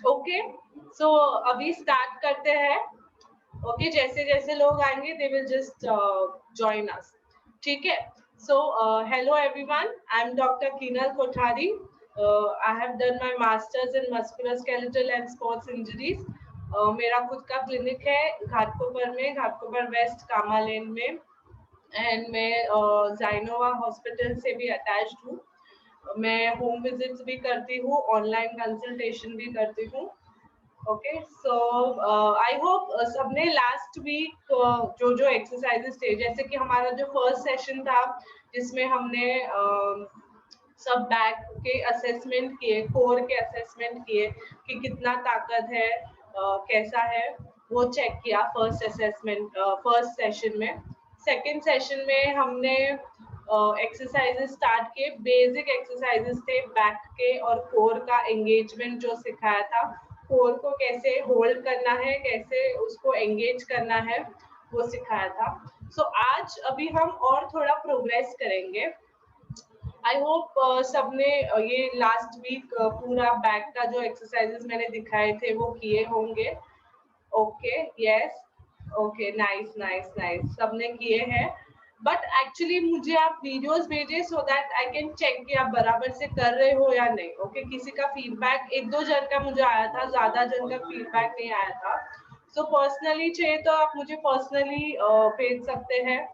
Okay, so अभी start करते हैं। ओके, जैसे जैसे लोग आएंगे they will just join us, ठीक है। So hello everyone, I am doctor Keenal Kothari. I have done my masters in musculoskeletal and sports injuries. मेरा खुद का क्लिनिक है घाटकोपर में, घाटकोपर वेस्ट कामा लेन में, एंड मैं जाइनोवा हॉस्पिटल से भी अटैच्ड हूँ। मैं होम विजिट्स भी करती हूँ, ऑनलाइन कंसल्टेशन भी करती हूँ। ओके, सो आई होप सबने लास्ट वीक जो जो एक्सरसाइजेस थे, जैसे कि हमारा जो फर्स्ट सेशन था जिसमें हमने सब बैक के असेसमेंट किए, कोर के असेसमेंट किए कि कितना ताकत है, कैसा है, वो चेक किया फर्स्ट असेसमेंट फर्स्ट सेशन में। सेकेंड सेशन में हमने एक्सरसाइजेस स्टार्ट किए, बेसिक एक्सरसाइजेस थे बैक के और कोर का एंगेजमेंट जो सिखाया था, कोर को कैसे होल्ड करना है, कैसे उसको एंगेज करना है, वो सिखाया था। सो आज अभी हम और थोड़ा प्रोग्रेस करेंगे। आई होप सबने ये लास्ट वीक पूरा बैक का जो एक्सरसाइजेस मैंने दिखाए थे वो किए होंगे। Okay, yes, okay, nice nice nice, सबने किए हैं। बट एक्चुअली मुझे आप वीडियोस भेजिए so that I can check कि आप बराबर से कर रहे हो या नहीं। ओके, किसी का फीडबैक एक दो जन का मुझे आया था, ज्यादा जन का फीडबैक नहीं आया था। सो पर्सनली चाहिए तो आप मुझे पर्सनली भेज सकते हैं,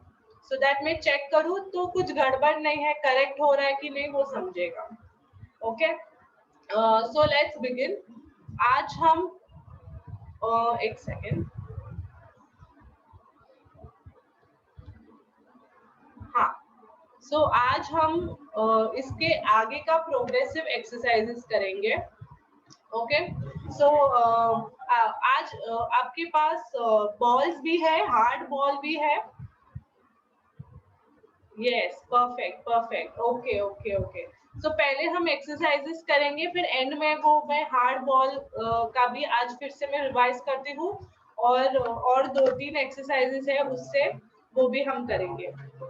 सो दैट मैं चेक करूँ तो कुछ गड़बड़ नहीं है, करेक्ट हो रहा है कि नहीं वो समझेगा। Okay, so let's begin. आज हम एक सेकेंड, हाँ, सो आज हम इसके आगे का प्रोग्रेसिव एक्सरसाइजेस करेंगे। ओके, सो आज आपके पास बॉल्स भी है, हार्ड बॉल भी है। Yes, perfect perfect, okay okay okay. So पहले हम एक्सरसाइजेस करेंगे, फिर एंड में वो मैं हार्ड बॉल का भी आज फिर से मैं रिवाइज करती हूँ, और दो तीन एक्सरसाइजेस है उससे वो भी हम करेंगे,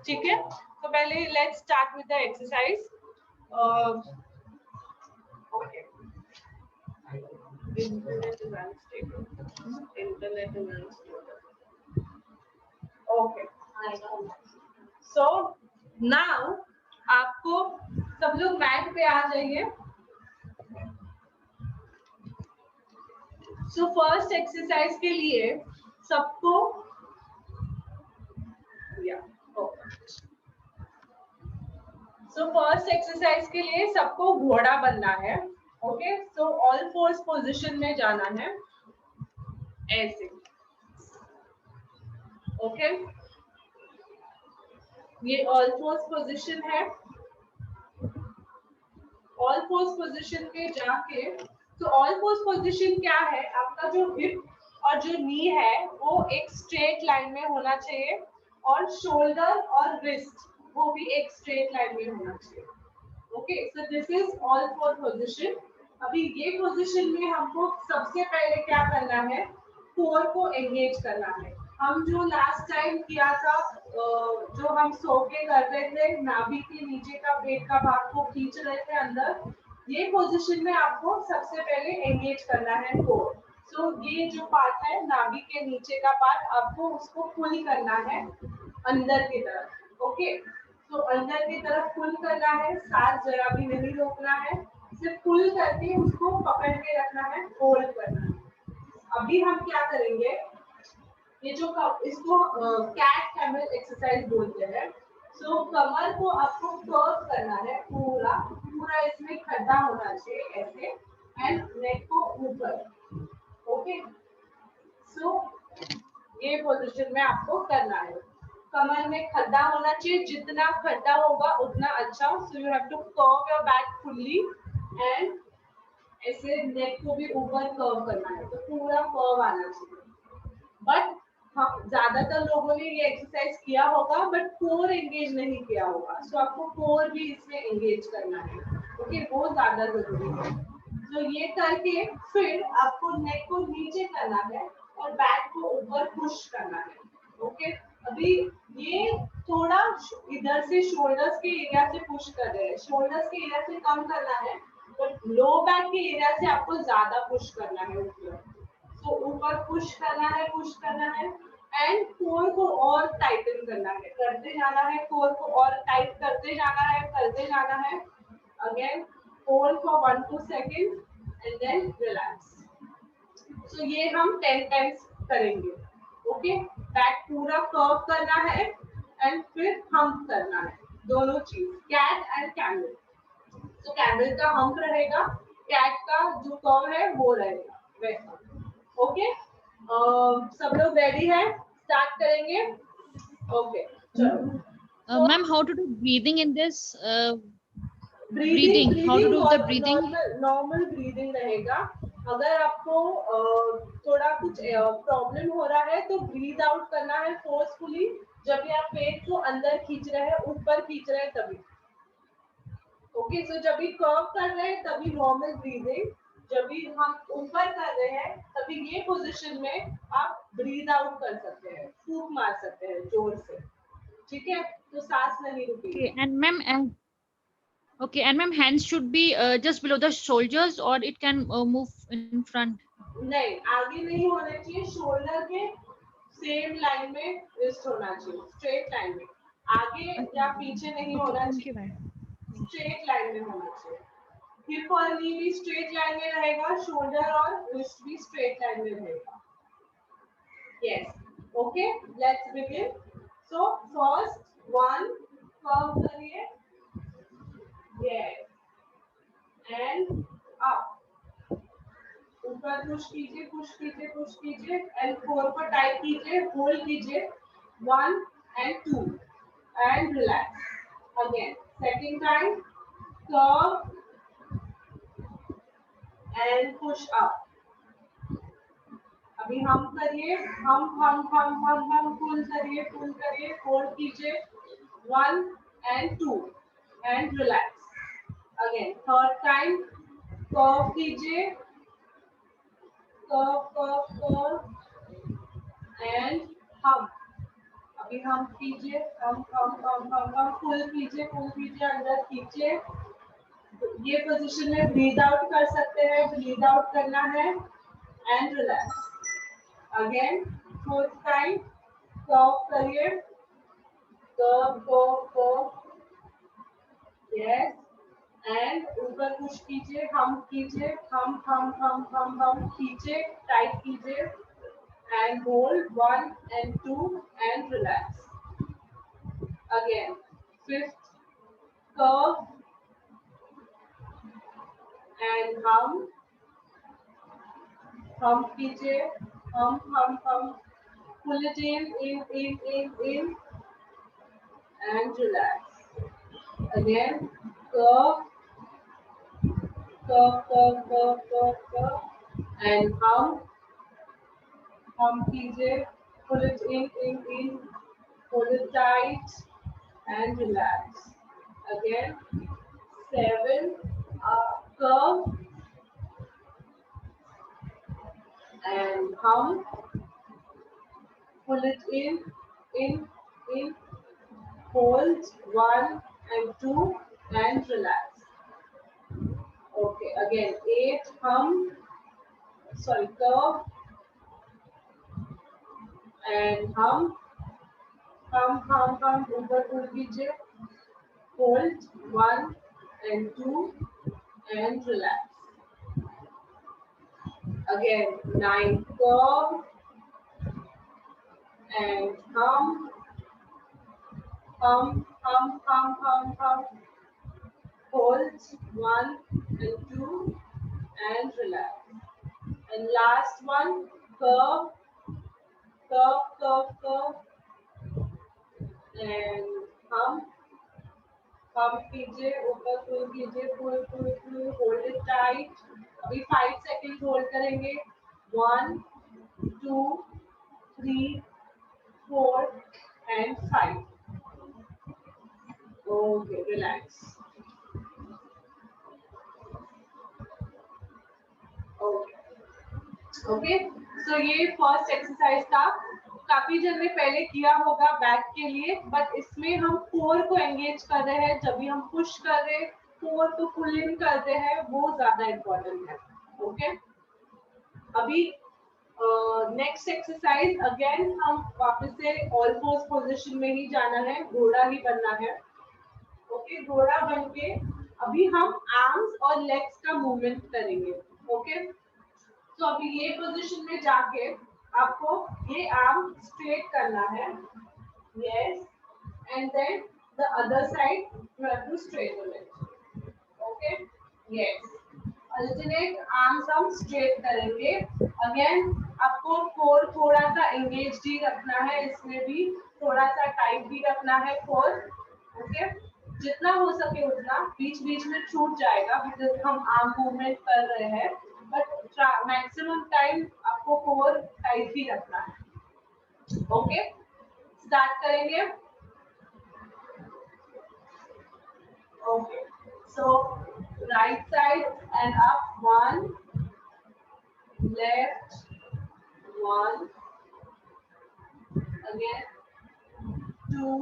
ठीक है। तो पहले let's start with the exercise. Okay, internet is unstable, internet is unstable. Okay, so now आपको सब लोग मैट पे आ जाइए। सो फर्स्ट एक्सरसाइज के लिए सबको फर्स्ट एक्सरसाइज के लिए सबको घोड़ा बनना है। Okay, so all fours position में जाना है ऐसे। ओके, ये ऑल फोर्स पोजीशन है। ऑल फोर्स पोजीशन में जाके, तो ऑल फोर्स पोजीशन क्या है, आपका जो हिप और जो नी है वो एक स्ट्रेट लाइन में होना चाहिए, और शोल्डर और रिस्ट वो भी एक स्ट्रेट लाइन में होना चाहिए। Okay, so this is all four position. अभी ये पोजीशन में हमको सबसे पहले क्या करना है, कोर को एंगेज करना है। हम जो लास्ट टाइम किया था, जो हम सो के कर रहे थे, नाभि के नीचे का पेट का भाग को खींच रहे थे अंदर, ये पोजीशन में आपको सबसे पहले एंगेज करना है कोर। सो ये जो पार्ट है नाभि के नीचे का पार्ट, आपको उसको पुल करना है अंदर की तरफ। ओके, तो अंदर की तरफ पुल करना है, सांस जरा भी नहीं रोकना है, सिर्फ पुल करके उसको पकड़ के रखना है, होल्ड करना है। अभी हम क्या करेंगे, ये जो इसको कैट कैमल एक्सरसाइज बोलते हैं। सो कमर को आपको कर्व करना है, पूरा पूरा इसमें खड्डा होना चाहिए ऐसे, एंड नेक को ऊपर। ओके, सो ये पोजीशन में आपको करना है, कमर में खड्डा होना चाहिए, जितना खड्डा होगा उतना अच्छा। So you have to curve your back fully, and ऐसे नेक को भी ऊपर कर्व करना है, तो पूरा कर्व आना चाहिए। बट हाँ, ज्यादातर लोगों ने ये एक्सरसाइज किया होगा बट कोर एंगेज नहीं किया होगा, सो आपको कोर भी इसमें एंगेज करना है। ओके, वो ज्यादा जरूरी है। तो ये करके फिर आपको नेक को नीचे करना है और बैक को ऊपर पुश करना है। ओके, अभी ये थोड़ा इधर से शोल्डर्स के एरिया से पुश कर रहे हैं, शोल्डर्स के एरिया से कम करना है, बट लो बैक के एरिया से आपको ज्यादा पुश करना है ऊपर, तो ऊपर पुश करना है एंड कोर को और टाइटन करना है, करते जाना है, कोर को और टाइट करते जाना है again hold for 1-2 second and then relax. So ये हम 10 टाइम्स करेंगे। ओके, बैक पूरा कर्व करना है एंड फिर हम्प करना है, दोनों चीज, कैट एंड कैमल। तो कैमल का हम्प रहेगा, कैट का जो कर्व है वो रहेगा वैसा। ओके, सब लोग रेडी है, स्टार्ट करेंगे। ओके चलो। Ma'am, how to do breathing in this? Breathing How to do the breathing? Normal breathing रहेगा। अगर आपको थोड़ा कुछ प्रॉब्लम हो रहा है तो ब्रीद आउट करना है फोर्सफुली, जब भी आप पेट को अंदर खींच रहे हैं, ऊपर खींच रहे हैं तभी। ओके, सो जब भी कर्व कर रहे हैं तभी नॉर्मल ब्रीदिंग, जब भी हम ऊपर कर रहे हैं तभी ये पोजीशन में आप ब्रीद आउट कर सकते हैं, फूंक मार सकते हैं जोर से, ठीक है, तो सांस नहीं रुकेगी। Okay, and ma'am, hands should be just below the shoulders, or it can move in front. नहीं, आगे नहीं होना चाहिए, शोल्डर के सेम लाइन में रिस्ट होना चाहिए, स्ट्रेट लाइन में, आगे या पीछे नहीं होना चाहिए, स्ट्रेट लाइन में होना चाहिए। हिप और नी भी स्ट्रेट लाइन में रहेगा, शोल्डर और रिस्ट भी स्ट्रेट लाइन में रहेगा। Yes, okay, let's begin. So first one curve करिए, यस, एंड अप, ऊपर पुश कीजिए एंड कोर को टाइट कीजिए, होल्ड कीजिए 1 and 2 and relax again, second time curve and push up. अभी हम करिए, हम पुल करिए, होल्ड कीजिए 1 and 2 and relax again, third time curve कीजिए, कर्व एंड हम, अभी हम कीजिए, हम पुल कीजिए, अंदर खींचिए। ये पोजीशन में ब्रीद आउट कर सकते हैं, ब्रीद आउट करना है and relax again, fourth time curve करिए, कर्व यस, एंड ऊपर पुश कीजिए, हम खींचे, टाइट कीजिए and hold 1 and 2 and relax again, fifth curve and हम कीजिए, हम pull it in and relax again, curve and हम कीजिए, pull it in, hold it tight and relax again, 7 curve and pull it in, hold 1 and 2 and relax. Okay, again 8 curve and ऊपर पुल कीजिए, hold 1 and 2 and relax. Again 9 curve and hold 1 and 2 and relax. And last one, curve and हम कीजिए, ऊपर पुल कीजिए, पुल, hold it tight. अभी 5 second hold करेंगे, 1 2 3 4 and 5. Okay, relax. Okay, सो ये first exercise था, काफी जन ने पहले किया होगा बैक के लिए, बट इसमें हम कोर को एंगेज कर रहे हैं, जब भी हम पुश कर रहे हैं कोर को पुल इन करते हैं वो ज्यादा इम्पोर्टेंट है। ओके, अभी नेक्स्ट एक्सरसाइज अगेन हम वापस से ऑल फोर्स पोजीशन में ही जाना है, घोड़ा ही बनना है। ओके, घोड़ा बन के अभी हम आर्म्स और लेग्स का मूवमेंट करेंगे। ओके, तो अभी ये पोजीशन में जाके आपको ये आर्म स्ट्रेट करना है, yes, and then the other side you have to straighten it. Okay, yes, alternate arms हम स्ट्रेट करेंगे। अगेन आपको कोर थोड़ा सा एंगेज ही रखना है, इसमें भी थोड़ा सा टाइट भी रखना है कोर। ओके, जितना हो सके उतना, बीच बीच में छूट जाएगा बिकॉज हम आर्म मूवमेंट कर रहे हैं, बट मैक्सिमम टाइम आपको कोर टाइट ही रखना है। ओके, स्टार्ट करेंगे। Okay, so right side and up, 1, left, 1, again 2,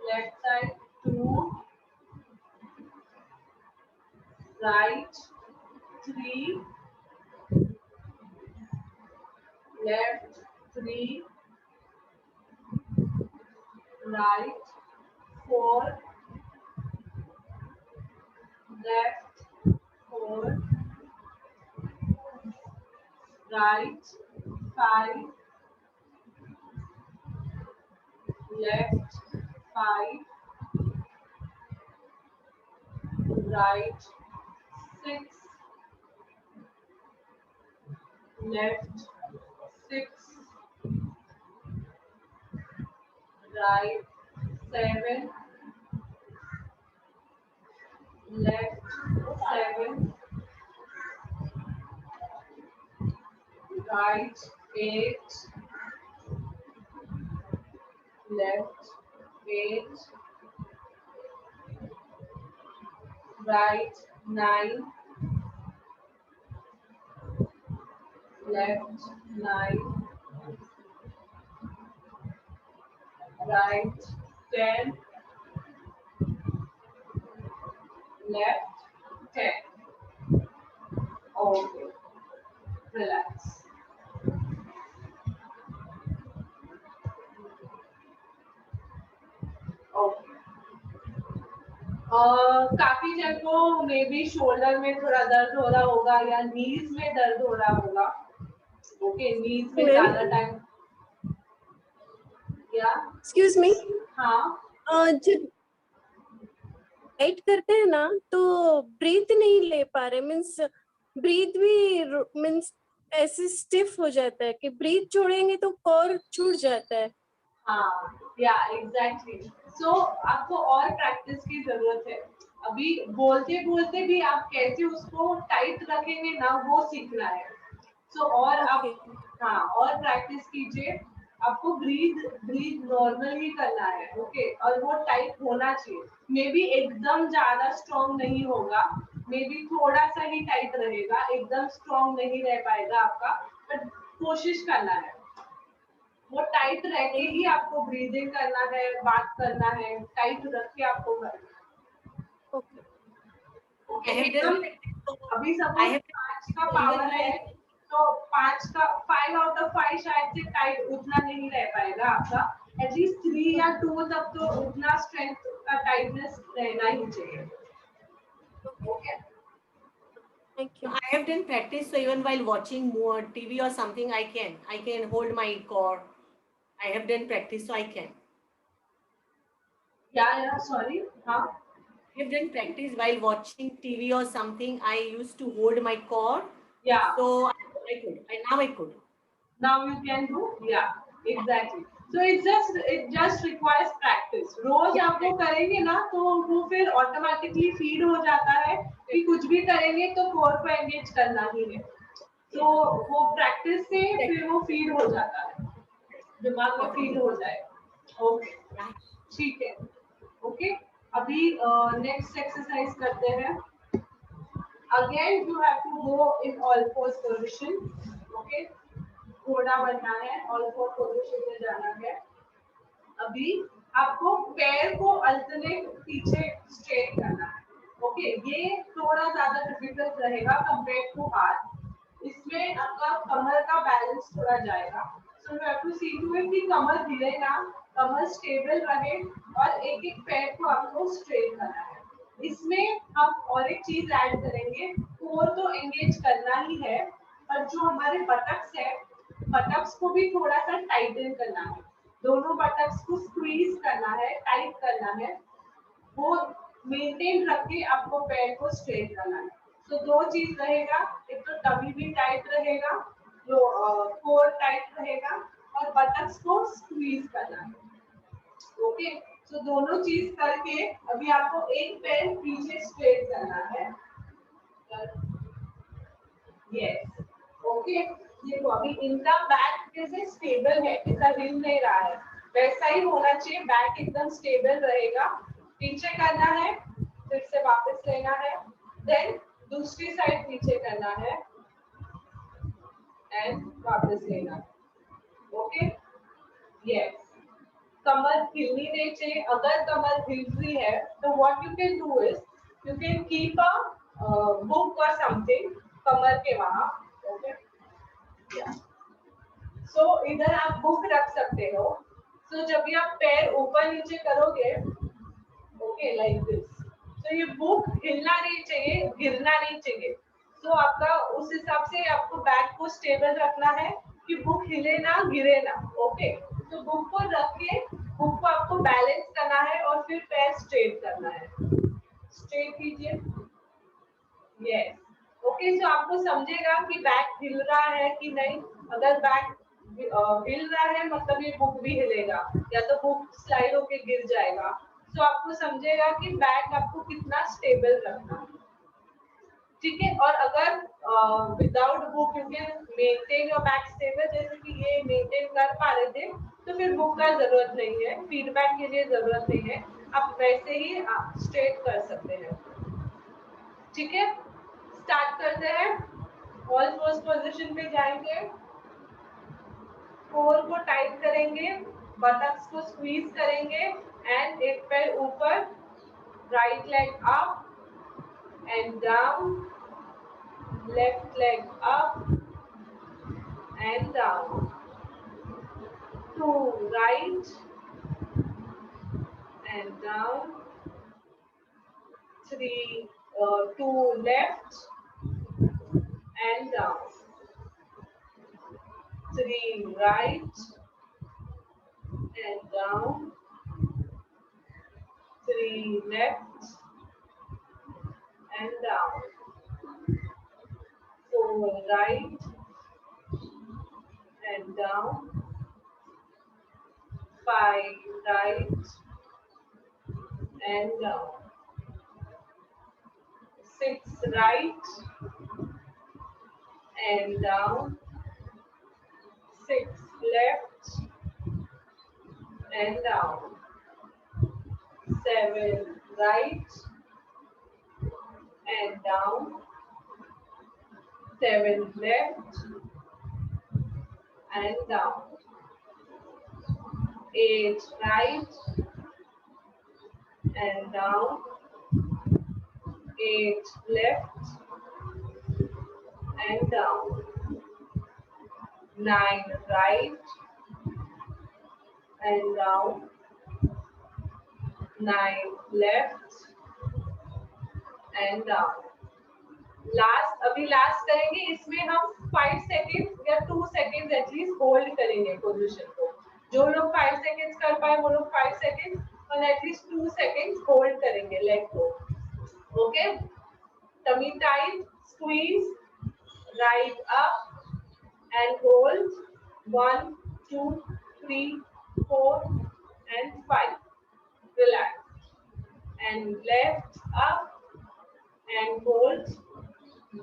left side 2, right 3, left 3, right 4, left 4, right 5, left 5, right 6, left 6, right 7, left 7, right 8, left 8, right 9, left 9, right 10, left 10. Okay, relax. Okay. काफी जन को may be shoulder में थोड़ा दर्द हो रहा होगा या नीज में दर्द हो रहा होगा। ओके, नीज में ज्यादा टाइम, या एक्सक्यूज मी, हाँ, जब राइट करते हैं ना तो ब्रीथ नहीं ले पा रहे, मीन्स ब्रीथ भी मीन्स ऐसे स्टिफ हो जाता है कि ब्रीथ छोड़ेंगे तो कोर छूट जाता है। हाँ, या एग्जैक्टली। सो आपको और प्रैक्टिस की जरूरत है। अभी बोलते बोलते भी आप कैसे उसको टाइट रखेंगे ना, वो सीखना है। सो और आप, हाँ, और प्रैक्टिस कीजिए। आपको ब्रीथ नॉर्मल ही करना है। ओके, और वो टाइट होना चाहिए। मे बी एकदम ज्यादा स्ट्रॉन्ग नहीं होगा, मे बी थोड़ा सा ही टाइट रहेगा, एकदम स्ट्रॉन्ग नहीं रह पाएगा आपका, बट कोशिश करना है। वो टाइट रह के ही आपको ब्रीदिंग करना है, बात करना है, टाइट रख के आपको करना है। ओके, एकदम। अभी सपोज 5 का पावर है तो 5 आउट ऑफ 5 शायद से टाइट उतना नहीं रह पाएगा आपका। एटलीस्ट 3 या 2 तक तो उतना स्ट्रेंथ का टाइटनेस रहना ही चाहिए। Okay, Thank you. I have done practice, so even while watching more TV or something, I can hold my core. I have done practice, so I can. या सॉरी, हाँ, I have done practice while watching TV or something. I used to hold my core. Yeah. So I could. Now I could. Now you can do, yeah, exactly. So it just requires practice. रोज आप वो करेंगे ना तो वो फिर automatically feel हो जाता है कि कुछ भी करेंगे तो कोर को एंगेज करना ही है। तो वो प्रैक्टिस से फिर वो फील हो जाता है, दिमाग में फील हो जाएगा। ओके, ठीक है। ओके, अभी नेक्स्ट एक्सरसाइज करते हैं। Again you have to go in all fours position. Okay, घोड़ा बनना है, ऑल फोर पोजीशन में जाना है। अभी आपको पैर को अल्टरनेट पीछे स्ट्रेट करना है। ओके, ये थोड़ा ज्यादा डिफिकल्ट रहेगा कंपेयर टू हाथ। इसमें आपका कमर का बैलेंस थोड़ा जाएगा। So you have to see to it कि कमर हिले ना, कमर स्टेबल रहे और एक एक पैर को आपको स्ट्रेट करना है। इसमें हम और एक चीज ऐड करेंगे, कोर तो एंगेज करना ही है, और जो हमारे बटक्स है, बटक्स को भी थोड़ा सा टाइटन करना है। दोनों बटक्स को स्क्वीज करना है, टाइट करना है, वो मेंटेन रख के आपको पैर को स्ट्रेट करना है। तो दो चीज रहेगा, एक तो टमी भी टाइट रहेगा, जो कोर टाइट रहेगा, और बटक्स को स्क्वीज करना है। ओके, तो दोनों चीज करके अभी आपको एक पैर पीछे स्ट्रेट करना है। यस, ओके, देखो अभी इनका बैक कैसे स्टेबल है, इतना हिल नहीं रहा है, वैसा ही होना चाहिए। बैक एकदम स्टेबल रहेगा। पीछे करना है, फिर से वापस लेना है, देन दूसरी साइड पीछे करना है एंड वापस लेना है। ओके, यस, कमर हिलनी नहीं चाहिए। अगर कमर हिल रही है तो what you can do is you can keep a book और समथिंग कमर के वहां। ओके, सो इधर आप बुक रख सकते हो। सो जब भी आप पैर ऊपर नीचे करोगे, ओके लाइक दिस, तो ये बुक हिलना नहीं चाहिए, गिरना नहीं चाहिए। सो आपका उस हिसाब से आपको बैक को स्टेबल रखना है कि बुक हिले ना, गिरे ना। ओके, तो बुक को रख के बुक को आपको बैलेंस करना है और फिर पैर स्ट्रेट करना है। स्ट्रेट कीजिए। यस, ओके, सो आपको समझेगा कि बैक हिल रहा है कि नहीं। अगर बैक हिल रहा है मतलब ये बुक भी हिलेगा, या तो बुक स्लाइड होके गिर जाएगा। तो आपको समझेगा कि बैक आपको कितना स्टेबल रखना है। ठीक है, और अगर without book you can maintain your back stable, जैसे कि ये मेंटेन कर पा रहे थे, तो फिर बुक का जरूरत नहीं है, फीडबैक के लिए जरूरत नहीं है, आप वैसे ही स्ट्रेट कर सकते हैं। ठीक है, स्टार्ट करते हैं। ऑल फोर्स पोजीशन पे जाएंगे, कोर को टाइट करेंगे, बटक्स को स्क्वीज करेंगे एंड एक पैर ऊपर, right leg up and down, left leg up and down, two right and down, three, two left and down, three right and down, three left and down, four right and down, five right and down, six right and down, six left and down, seven right and down, seven left and down, eight right and down, eight left and down, nine right and down, nine left and down. Last, अभी last करेंगे, इसमें हम 5 second या 2 second at least hold करेंगे position को। जो लोग 5 seconds कर पाए वो लोग 5 सेकेंड और एटलीस्ट 2 सेकेंड्स होल्ड करेंगे लेग को। Okay, tummy tight, squeeze, right up and hold, 1 2 3 4 and 5, relax, and left up and hold,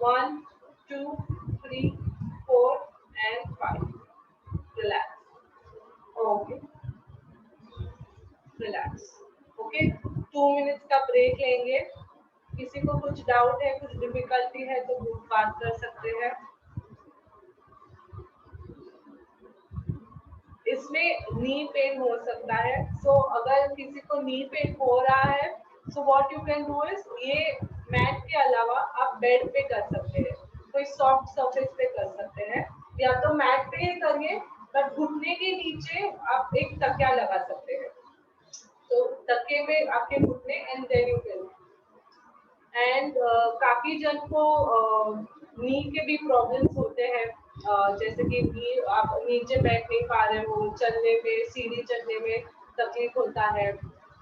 1 2 3 4 and 5, relax. Okay, relax. Okay, 2 minutes का ब्रेक लेंगे। किसी को कुछ डाउट है, कुछ डिफिकल्टी है तो बात कर सकते हैं। इस इसमें नी पेन हो सकता है। सो अगर किसी को नी पेन हो रहा है, so what you can do is, ये मैट के अलावा आप बेड पे कर सकते हैं, कोई सॉफ्ट सरफेस पे कर सकते हैं, या तो मैट पे ही करिए, बट घुटने के नीचे आप एक तकिया लगा सकते हैं, तो तकिए में आपके घुटने and then you can. And काफी जन को नी के भी प्रॉब्लम्स होते हैं, जैसे कि नी आप नीचे बैठ नहीं पा रहे हो, चलने में, सीढ़ी चढ़ने में तकलीफ होता है।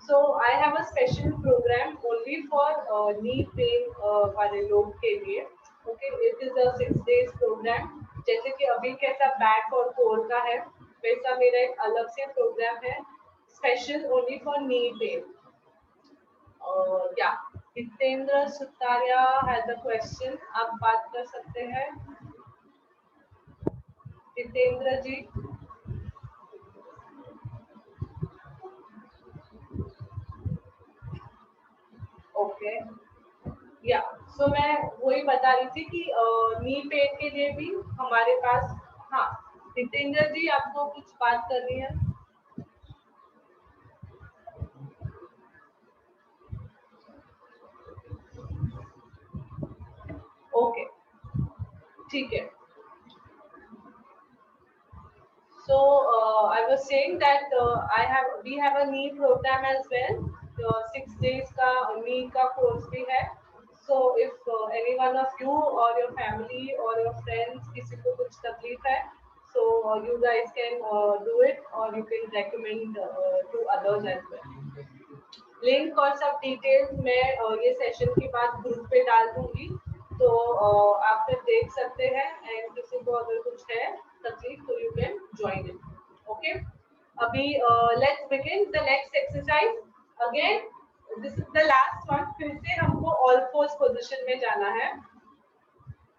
So I have a special program only for knee pain वाले लोग के लिए। Okay, it is a 6 days program. जैसे कि अभी कैसा बैक और कोर का है, वैसा मेरा एक अलग से प्रोग्राम है special only for knee pain. या Jitendra Sutaria has a question, आप बात कर सकते हैं जितेंद्र जी। ओके, या सो मैं वही बता रही थी कि नी पेन के लिए भी हमारे पास, हाँ जितेंद्र जी आपको कुछ बात करनी है? ओके, ठीक है। So I was saying that we have a knee program as well. 6 days का knee का course भी है. So if any one of you or your family or your friends किसी को कुछ तकलीफ है, so you guys can do it or you can recommend to others as well. Link और सब डिटेल्स मैं ये सेशन के बाद ग्रुप पे डाल दूंगी, तो आप फिर देख सकते हैं, एंड किसी को अगर कुछ है तकलीफ तो you can join in. Okay, अभी let's begin the next exercise. Again this is the last one. फिर से हमको ऑल फोर्स पोजीशन में जाना है।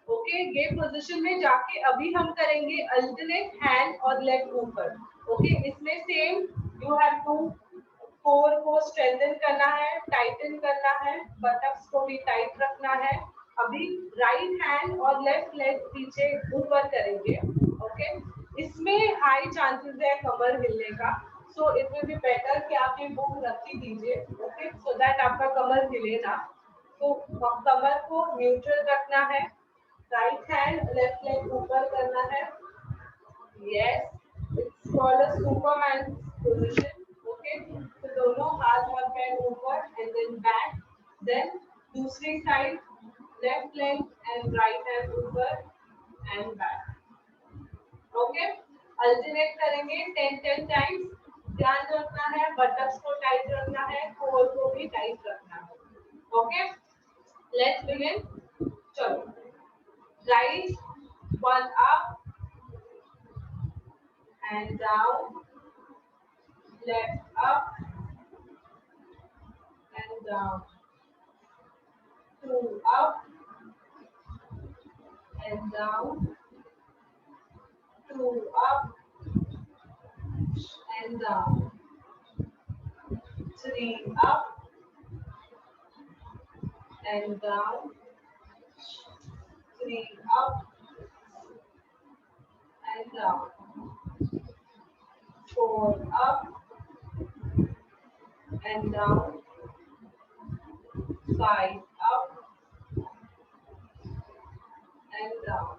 ओके, ये पोजीशन में जाके अभी हम करेंगे अल्टरनेट हैंड और लेग ऊपर। ओके, इसमें same you have to core को स्ट्रेंथन करना है, टाइटन करना है, बटक्स को भी टाइट रखना है। अभी राइट हैंड और लेफ्ट लेग पीछे ऊपर करेंगे। ओके, इसमें हाई चांसेस है कमर हिलने का, so it will be better कि आप ये बुक रख ही दीजिए। ओके, सो दैट आपका कमर हिले ना। तो कमर को न्यूट्रल रखना है, राइट हैंड लेफ्ट लेग ऊपर करना है। Yes, it's called a Superman position. Okay, तो दोनों हाथ और पैर ऊपर एंड देन बैक, देन दूसरी side left leg and right hand ऊपर एंड बैक। ओके, अल्टरनेट करेंगे 10 टाइम्स। ध्यान रखना है बटक्स को टाइट रखना है, कोर को भी टाइट रखना है। Okay, let's begin. चलो, right one up and down, left up and down, 2 up and down, 2 up and down, 3 up and down, 3 up and down, 4 up and down, 5 up and down.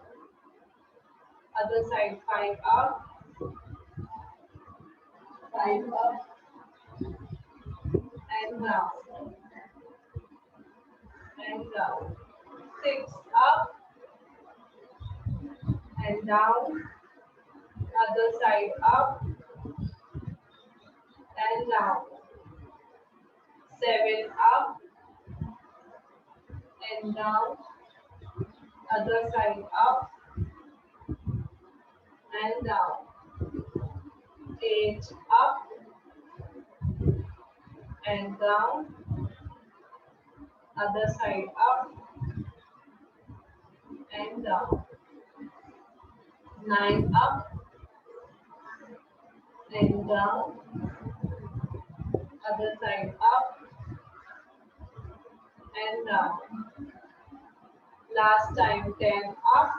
Other side, 5 up, 5 up and down, and down. 6 up and down. Other side, up and down. 7 up and down. Other side, up and down. 8 up and down. Other side, up and down. 9 up and down. Other side, up and down. Last time, 10 up.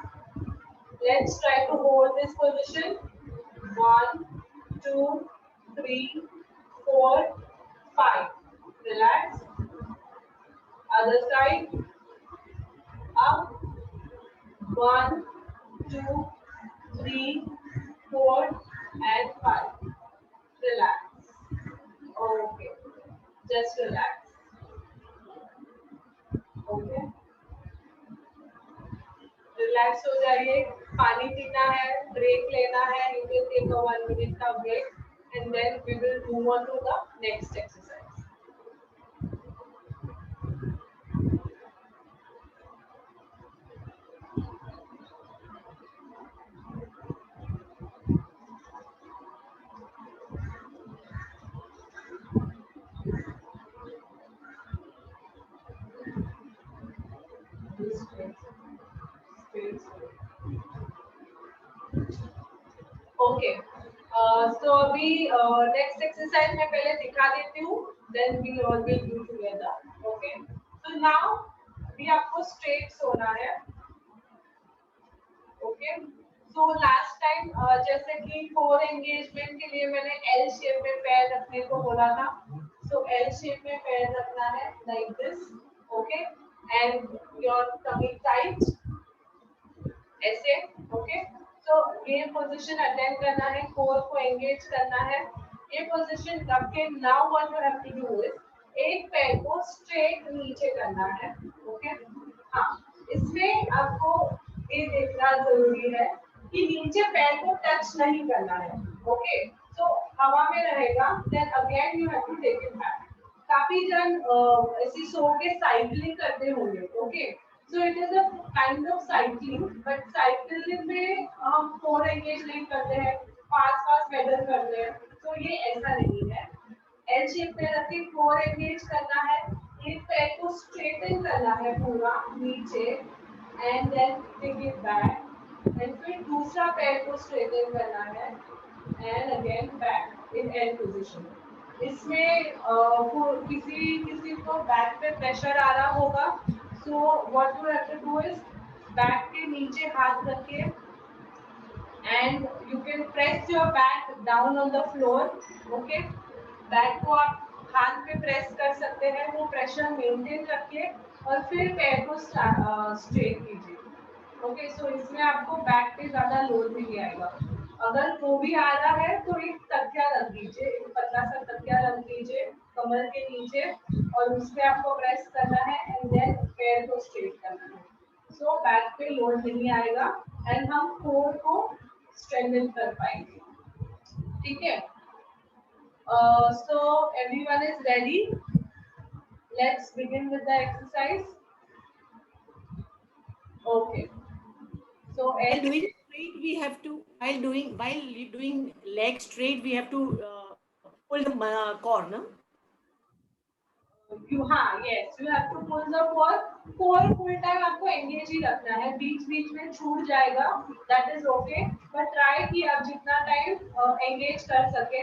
Let's try to hold this position. 1, 2, 3, 4, 5. Relax. Other side. Up. 1, 2, 3, 4, and 5. Relax. Okay. Just relax. Okay. Relax हो जाइए, पानी पीना है, break लेना है, you will take a 1 minute का break and then we will move on to the next exercise. Okay, so अभी next exercise मैं पहले दिखा देती हूँ, then we all will do together. Okay, so now अभी आपको स्ट्रेट सोना है. ओके, सो लास्ट टाइम जैसे कि कोर एंगेजमेंट के लिए मैंने एल शेप में पैर रखने को बोला था. सो एल शेप में पैर रखना है like this. Okay, and your tummy tight ऐसे. ओके, तो ये पोजीशन अटेंड करना है, कोर को एंगेज करना है. ये पोजीशन रख के now what you have to do is एक पैर को स्ट्रेट नीचे करना है. ओके, हाँ, इसमें आपको ये देखना जरूरी है कि नीचे पैर को टच नहीं करना है. ओके, तो हवा में रहेगा, then again you have to take it back. काफी जन ऐसी सो के साइकिलिंग करते होंगे. Okay, so it is a kind of cycling, but cycling में हम कोर एंगेज नहीं करते हैं, पास पैडल करते हैं. तो ये ऐसा नहीं है. एल शेप में रख के कोर एंगेज करना है, एक पैर को स्ट्रेटन करना है पूरा नीचे and then take it back and फिर दूसरा पैर को स्ट्रेटन करना है and again back in L position. इसमें किसी को बैक पे प्रेशर आ रहा होगा. So what you have to do is back के नीचे हाथ रख के and you can press your back down on the floor. Okay, back को आप हाथ पे प्रेस कर सकते हैं, वो प्रेशर मेंटेन रखिए और फिर पैर को स्ट्रेट कीजिए. ओके, सो इसमें आपको बैक पे ज्यादा लोड नहीं आएगा. अगर वो भी आ रहा है तो एक तकिया रख दीजिए, एक पतला सा तकिया रख दीजिए कमर के नीचे और उसमें आपको प्रेस करना है एंड देन पैर को स्ट्रेट करना है. सो बैक पे लोड नहीं आएगा एंड हम कोर को स्ट्रेंथन कर पाएंगे. ठीक है, so everyone is ready. Let's begin with the exercise. Okay, so While doing straight, we have to while doing leg straight, we have to pull the core, no? you have to pull the core. core full time आपको engage ही रखना है, बीच में छूट जाएगा, that is okay, but try कि आप जितना time engage कर सके.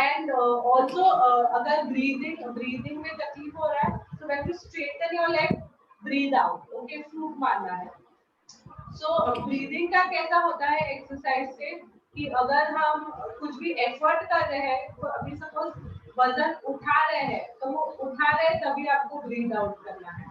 And also अगर breathing में तकलीफ हो रहा है, so when you straighten your leg, breathe out. Okay, flute मारना है. So ब्रीदिंग का कैसा होता है एक्सरसाइज से कि अगर हम कुछ भी एफर्ट कर रहे हैं, तो अभी सपोज वजन उठा रहे हैं, तो वो उठा रहे हैं तभी आपको ब्रीद आउट करना है.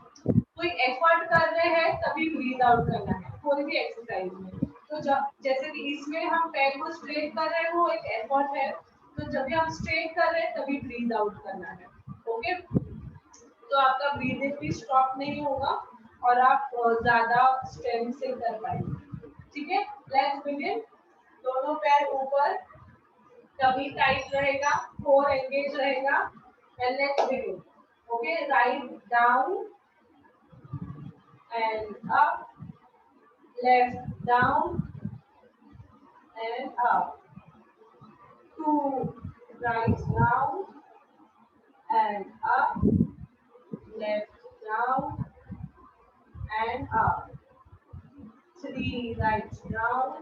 कोई एफर्ट कर रहे हैं तभी ब्रीद आउट करना है कोई भी एक्सरसाइज में. तो जब जैसे कि इसमें हम पैर को स्ट्रेट कर रहे हैं, वो एक एफर्ट है, तो जब भी हम स्ट्रेट कर रहे हैं तभी ब्रीद आउट करना है. ओके, तो आपका ब्रीदिंग भी स्टॉप नहीं होगा और आप ज्यादा स्ट्रेंथ से कर पाएंगे. ठीक है, लेट्स बिगिन. दोनों पैर ऊपर, टमी टाइट रहेगा, कोर एंगेज रहेगा and let's begin. Okay, right down and up, left down and up, two right down and up, left down and up, 3 right down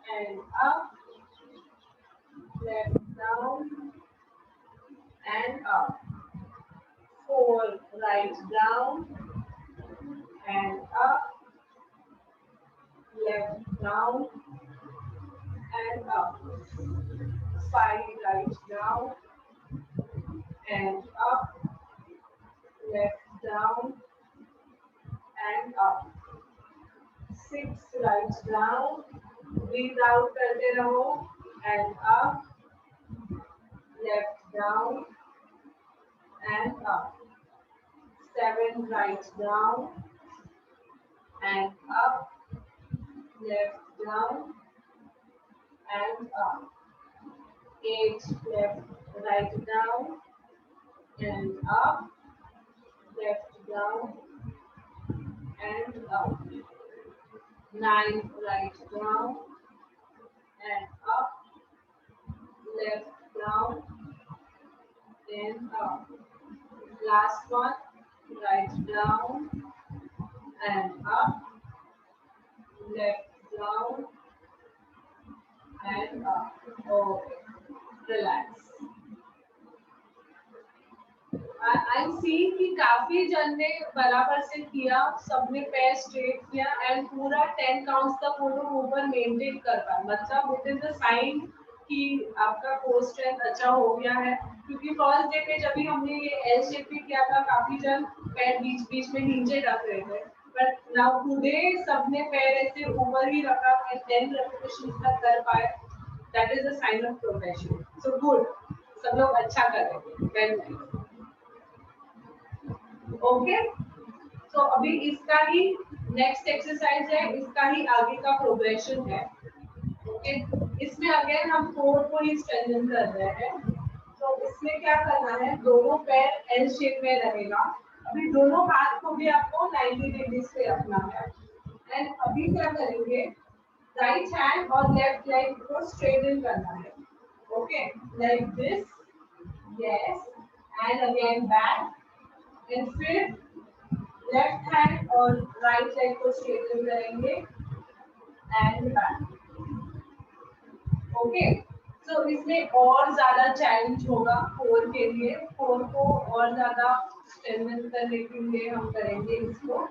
and up, left down and up, 4 right down and up, left down and up. 5 right down and up. Left down and up. 6 right down. Breathe out करते रहो and up. Left down and up. 7 right down and up. Left down and up. 8 left, right down and up. Left down and up. 9 right down and up. Left down and up. Last one, right down and up. Left down and up. Okay, relax. I see कि काफी जन ने बराबर से किया, सबने पैर straight किया एंड पूरा 10 काउंट्स तक वो लोग ऊपर मेंटेन कर पाए. मतलब इट इज अ साइन कि आपका कोर स्ट्रेंथ अच्छा हो गया है, क्योंकि फर्स्ट डे पे जब भी हमने ये एल शेप में किया था काफी जन पैर बीच बीच में नीचे रख रहे थे, बट नाउ टुडे सबने पैर ऐसे ऊपर ही रखा है, 10 रेपिटेशन तक कर पाए. That is a sign of progression. So good, सब लोग अच्छा कर रहे हैं. Very nice. ओके, तो अभी इसका ही नेक्स्ट एक्सरसाइज है, इसका ही आगे का प्रोग्रेशन है. ओके, इसमें अगेन हम कोर को ही स्ट्रेंथन कर रहे हैं. तो इसमें क्या करना है, दोनों पैर एल शेप में रहेगा. अभी दोनों हाथ को भी आपको 90 डिग्री से रखना है. एंड अभी क्या करेंगे, राइट हैंड और लेफ्ट लेग को स्ट्रेटन करना है. Okay, like this. Yes, and again back. And फिर लेफ्ट हैंड और राइट लेग को स्ट्रेटन करेंगे एंड बैक. ओके, सो इसमें और ज्यादा चैलेंज होगा कोर के लिए. कोर को और ज्यादा स्ट्रेंथन करने के लिए हम करेंगे इसको.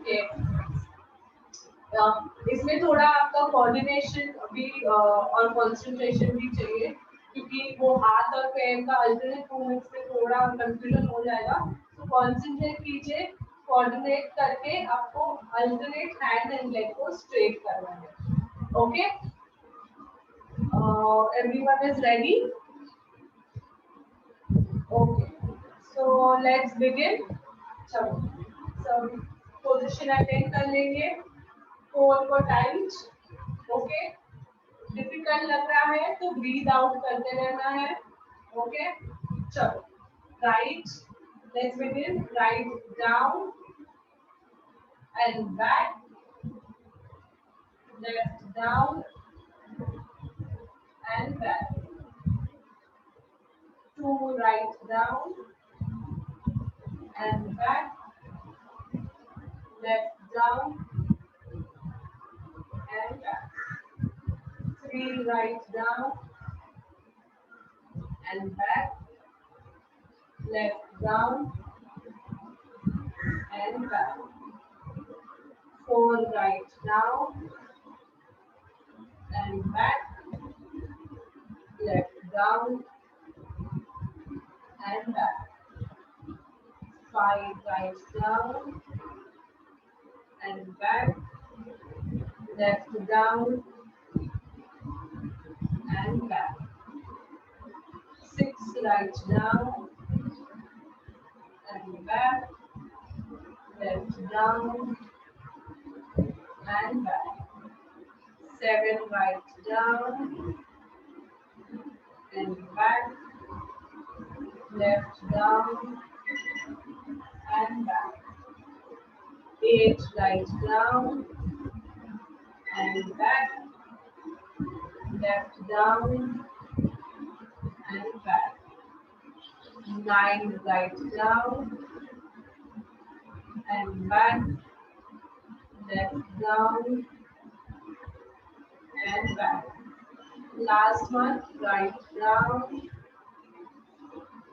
इसमें थोड़ा आपका कोऑर्डिनेशन भी और कंसंट्रेशन भी चाहिए, क्योंकि वो हाथ और पैर का अल्टरनेट मूवमेंट्स में थोड़ा कंफ्यूजन हो जाएगा. तो कंसंट्रेट कीजिए, कोऑर्डिनेट करके आपको अल्टरनेट हैंड एंड लेग को स्ट्रेट करना है. Okay, everyone is ready? Okay, so let's begin. चलो सब पोजीशन अटेन कर लेंगे. कोर को टाइट. ओके, डिफिकल्ट लग रहा है तो ब्रीथ आउट करते रहना है. ओके, चलो right, let's begin. Right down and back. Left down and back. 2 right down and back. Left down and back. 3 right down and back. Left down and back. 4 right down and back. Left down and back. 5 right down and back. Left down and back. 6 right down and back. Left down and back. 7 right down and back. Left down and back. 8 right down and back. Left down and back. 9 right down and back. Left down and back. Last one, right down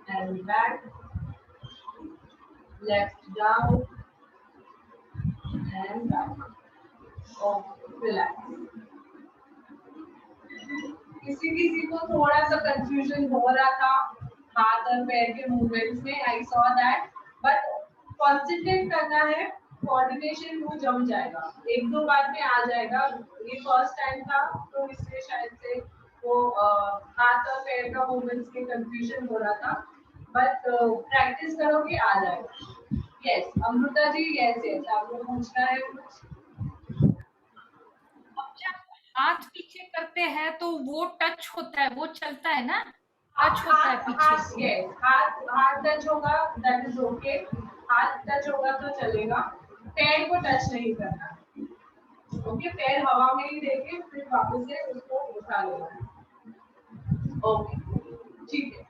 and back. Left down and back. Oh, relax. किसी किसी को थोड़ा सा confusion हो रहा था हाथ और पैर के मूवमेंट्स में, I saw that, but concentrate करना है, कोऑर्डिनेशन वो जम जाएगा, एक दो बार में आ जाएगा। ये फर्स्ट टाइम था तो इसलिए शायद से वो हाथ और पैर का मूवमेंट्स में कंफ्यूजन हो रहा था, बट प्रैक्टिस करोगे आ जाएगा। Yes Amrita ji, yes yes आपको पूछना है कुछ? हाथ पीछे करते हैं तो वो टच होता है, वो चलता है ना, टच होता है पीछे से। यस हाथ टच होगा, दैट इज ओके, हाथ टच होगा तो चलेगा, पैर को टच नहीं करना। ओके, पैर हवा में ही देके फिर वापस से उसको उठा लेना। ओके ठीक है।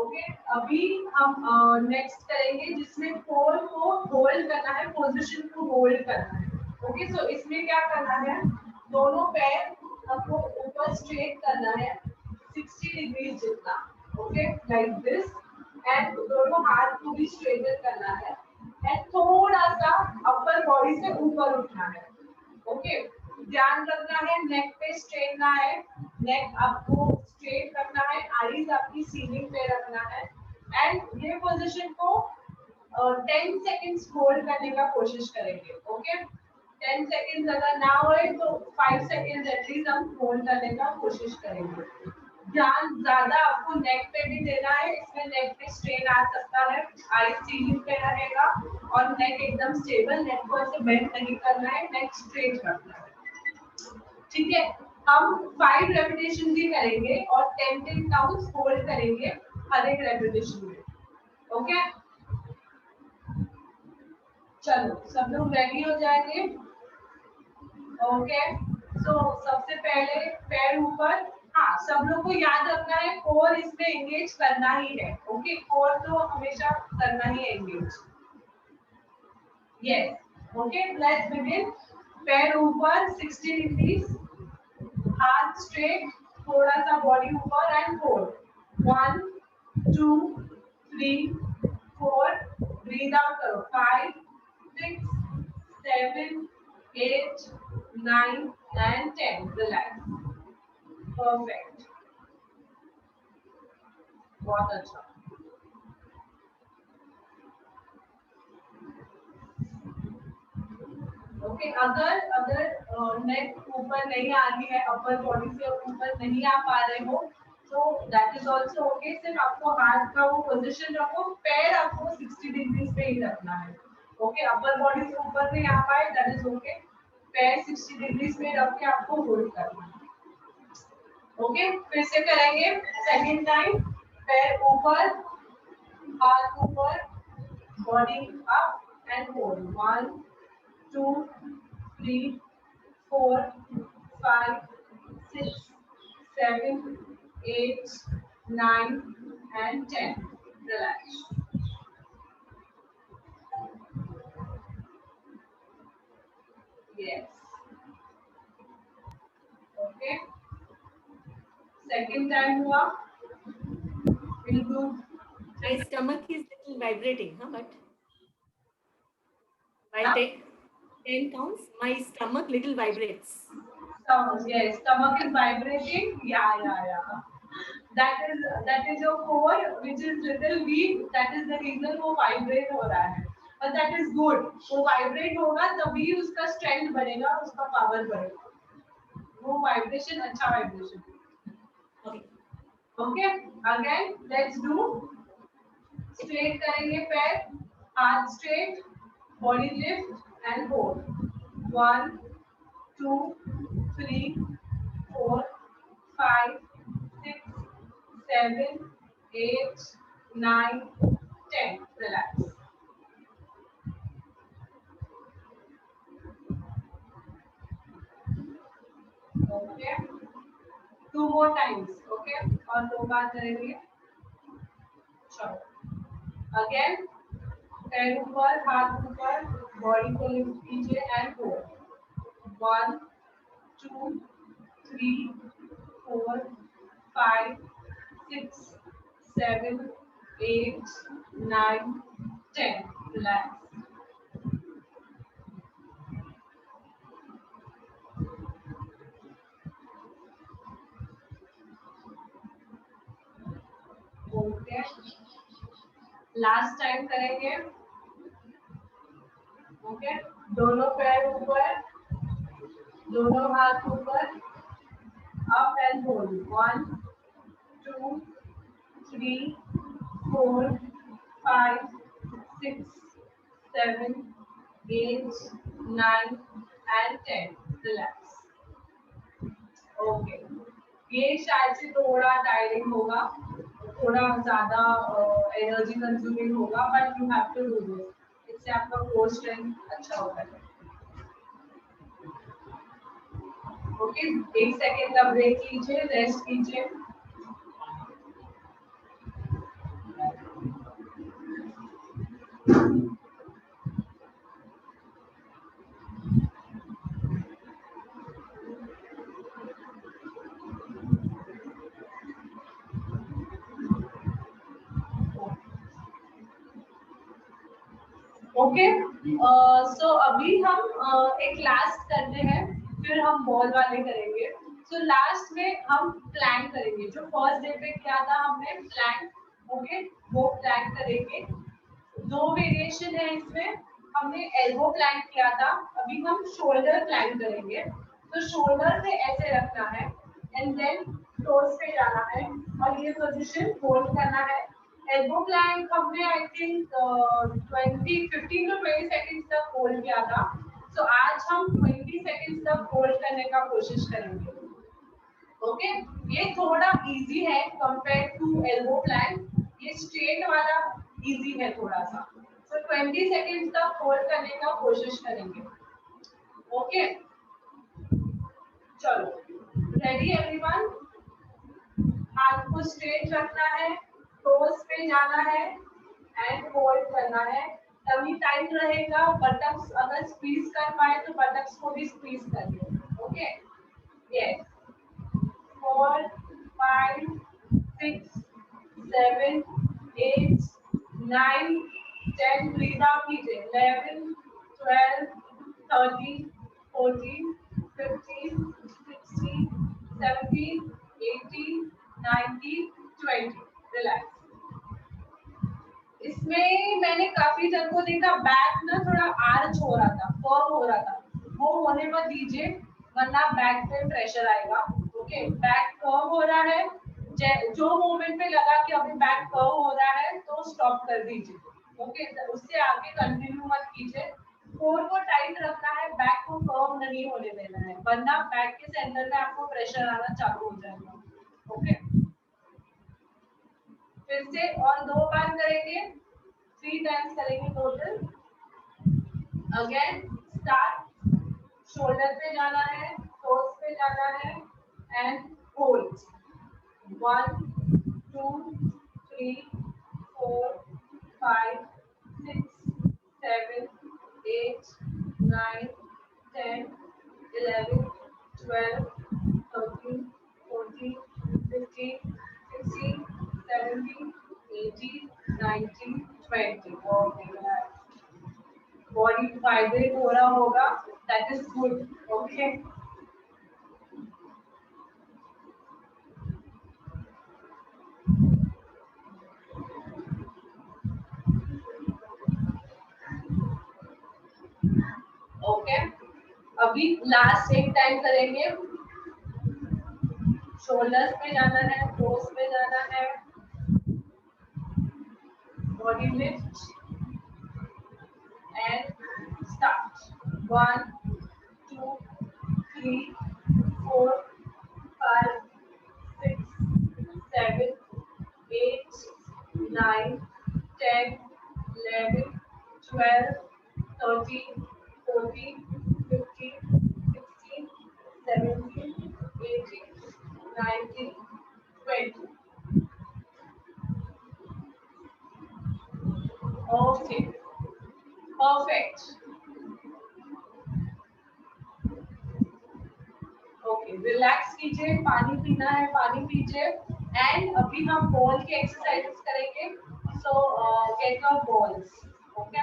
ओके अभी हम नेक्स्ट करेंगे जिसमें कोर को होल्ड करना है, पोजीशन को होल्ड करना है। ओके सो इसमें क्या करना है, दोनों पैर आपको ऊपर स्ट्रेट करना है 60 डिग्री जितना। ओके लाइक दिस, एंड दोनों हाथ को भी स्ट्रेट करना है एंड थोड़ा सा अपर बॉडी से ऊपर उठना है। ओके ध्यान रखना है नेक पे स्ट्रेन ना है, नेक आपको स्ट्रेट रखना है, आईज आपकी सीलिंग पे रखना है एंड ये पोजीशन को 10 सेकंड्स होल्ड करने का कोशिश करेंगे। ओके 10 सेकंड्स अगर ना होए तो 5 सेकंड्स एटलीस्ट हम होल्ड करने का कोशिश करेंगे। ध्यान ज्यादा आपको नेक पे भी देना है, इसमें नेक पे स्ट्रेन आ सकता है, आई सीलिंग पे रहेगा और नेक एकदम स्टेबल, नेक को ऐसे बेंड नहीं करना है, नेक स्ट्रेट रखना है। ठीक है, हम 5 रेपिटेशन भी करेंगे और 10 काउंट्स होल्ड करेंगे हर एक रेपिटेशन में। ओके चलो सब लोग रेडी हो जाएंगे। ओके सो सबसे पहले पैर ऊपर, हाँ सब लोग को याद रखना है कोर इसमें एंगेज करना ही है। ओके कोर तो हमेशा करना ही है engage. Yes okay let's begin. पैर ऊपर 60 डिग्री, हाथ स्ट्रेट, थोड़ा सा बॉडी ऊपर एंड होल्ड 1 2 3 4, ब्रीथ आउट करो 5 6 7 8 9 and 10, रिलैक्स, परफेक्ट, बहुत अच्छा। ओके अगर नेक ऊपर नहीं आ रही है, अपर बॉडी से ऊपर नहीं आ पा रहे हो तो दैट इज आल्सो ओके, सिर्फ आपको हाथ का वो पोजीशन रखो, पैर आपको 60 डिग्री पे ही रखना है। ओके अपर बॉडी से ऊपर नहीं आ पाए दैट इज ओके, पैर 60 डिग्री पे रख के आपको होल्ड करना है। ओके फिर से करेंगे सेकंड टाइम, पैर ऊपर, हाथ ऊपर, body up and hold 1 2 3 4 5 6 7 8 9 and 10, relax। Yes okay second time हुआ, we'll do My stomach is little vibrating, huh? But by Huh? 10 counts, my stomach little vibrates. stomach, yes stomach is vibrating, yeah that is your core which is little weak, that is the reason वो vibrate हो रहा है, but that is good, वो vibrate होगा तभी उसका strength बढ़ेगा, उसका power बढ़ेगा, वो vibration अच्छा vibration। Okay. Okay again let's do, straight करेंगे पैर, हाथ straight, body lift and hold 1 2 3 4 5 6 7 8 9 10, relax। Okay 2 more times, okay और 2 बार करेंगे। चलो again पैर ऊपर, हाथ ऊपर, बॉडी को लिफ्ट कीजिए and hold 1 2 3 4 5 6 7 8 9 10, relax। Okay, last time करेंगे। ओके, दोनों पैर ऊपर, दोनों हाथ ऊपर, up and hold, 1 2 3 4 5 6 7 8 9 and 10. Relax. Okay, ये शायद से थोड़ा टायरिंग होगा, थोड़ा ज्यादा एनर्जी कंज्यूमिंग होगा, but you have to do this, इससे आपका कोर स्ट्रेंथ अच्छा होगा। ओके, 1 सेकेंड का ब्रेक लीजिए, रेस्ट कीजिए। ओके, सो अभी हम एक लास्ट करते हैं, फिर हम बॉल वाले करेंगे। सो लास्ट में हम प्लैंक करेंगे, जो फर्स्ट डे पे किया था हमने प्लैंक, ओके, वो प्लैंक करेंगे। 2 वेरिएशन है इसमें, हमने एल्बो प्लैंक किया था, अभी हम शोल्डर प्लैंक करेंगे। तो शोल्डर से ऐसे रखना है एंड देन टोस पे जाना है और ये पोजीशन होल्ड करना है। एल्बो प्लैंक हमने आई थिंक 15 to 20 सेकंड्स तक होल्ड किया था, तो आज हम 20 सेकंड्स तक होल्ड करने का कोशिश करेंगे। ओके, ये थोड़ा इजी है कंपेयर टू एल्बो प्लैंक, ये स्ट्रेट वाला इजी है थोड़ा सा। तो 20 सेकंड्स तक होल्ड करने का कोशिश करेंगे। ओके, चलो, रेडी एवरीवन? हाथ को स्ट्रेट रखना है, टोस पे जाना है एंड होल्ड करना है। टमी टाइट रहेगा, बटक्स अगर स्क्वीज कर पाए तो बटक्स को भी स्क्वीज करिए। ओके, यस, 4 5 6 7 8 9 10, ब्रीथ आउट कीजिए, 11 12 13 14 15 16 17 18 19 20। रिलैक्स। इसमें मैंने काफी जन को देखा बैक ना थोड़ा आर्च हो रहा था, कर्व हो रहा था, वो होने मत दीजिए वरना बैक पे प्रेशर आएगा। ओके, बैक कर्व हो रहा है, जो मोमेंट पे लगा कि अभी बैक कर्व हो रहा है तो स्टॉप कर दीजिए। ओके, तो उससे आगे कंटिन्यू मत कीजिए। कोर को टाइट रखना है, बैक को कर्व नहीं होने देना है, वरना बैक के सेंटर में आपको प्रेशर आना चालू हो जाएगा। ओके, फिर से और 2 बार करेंगे, 3 टाइम्स करेंगे टोटल। अगेन स्टार्ट, शोल्डर पे जाना है, टोस पे जाना है and hold, 1 2 3 4 5 6 7 8 9 10 11 12 13 14 15 16 17 18 19 20। Okay, body vibrate हो रहा होगा, that is good. Okay, okay, अभी लास्ट एक टाइम करेंगे। शोल्डर्स पे जाना है, टोस पे जाना है, body lift and start, 1 2 3 4 5 6 7 8 9 10 11 12 13 14 15 16 17 18 19 20। Okay, perfect. Okay, relax कीजिए, पानी पीना है पानी पीजिए एंड अभी हम बॉल की एक्सरसाइजेस करेंगे। सो गेट योर बॉल्स। ओके,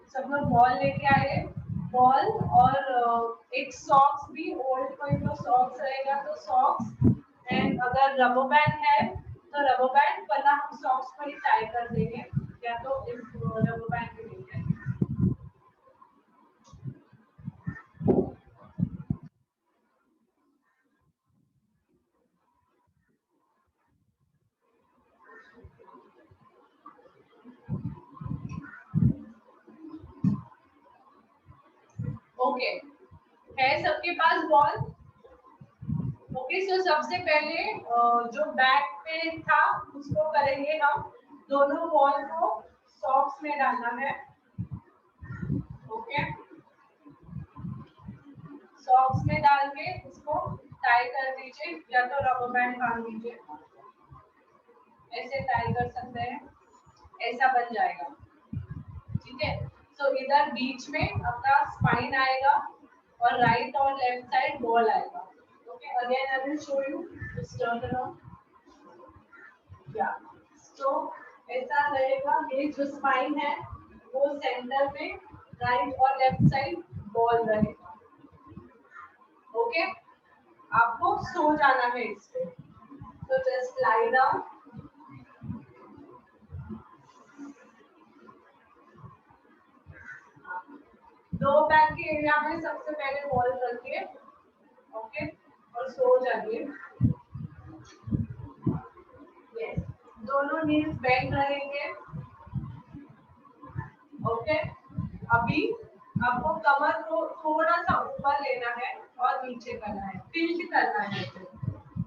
सब लोग बॉल लेके आए। बॉल और एक सॉक्स भी, ओल्ड कोई तो सॉक्स रहेगा तो सॉक्स, एंड अगर रबर बैंड है तो रबर बैंड, वरना हम सॉक्स को ही टाई कर देंगे, या तो इस रबर बैंड भी लेंगे। ओके, है सबके पास बॉल? ओके, सो सबसे पहले जो बैक पे था उसको करेंगे हम, दोनों बॉल को सॉक्स में डालना है। ओके, सॉक्स में डाल के उसको टाई कर दीजिए, या तो रबर बैंड बांध दीजिए, ऐसे टाई कर सकते हैं, ऐसा बन जाएगा। ठीक है, तो इधर बीच में अपना स्पाइन आएगा और राइट और लेफ्ट साइड बॉल आएगा। Okay, again I will show you, just turn around, या तो ऐसा रहेगा। ये जो स्पाइन है वो सेंटर में, राइट और लेफ्ट साइड बॉल रहेगा। ओके, आपको सो जाना है इस पे, तो just lie down, low back के एरिया में सबसे पहले बॉल रखिए। ओके, और सो जाइए। यस, दोनों नीज बेंड रहेंगे। ओके, अभी आपको कमर को थोड़ा सा ऊपर लेना है और नीचे करना है, टिल्ट करना है,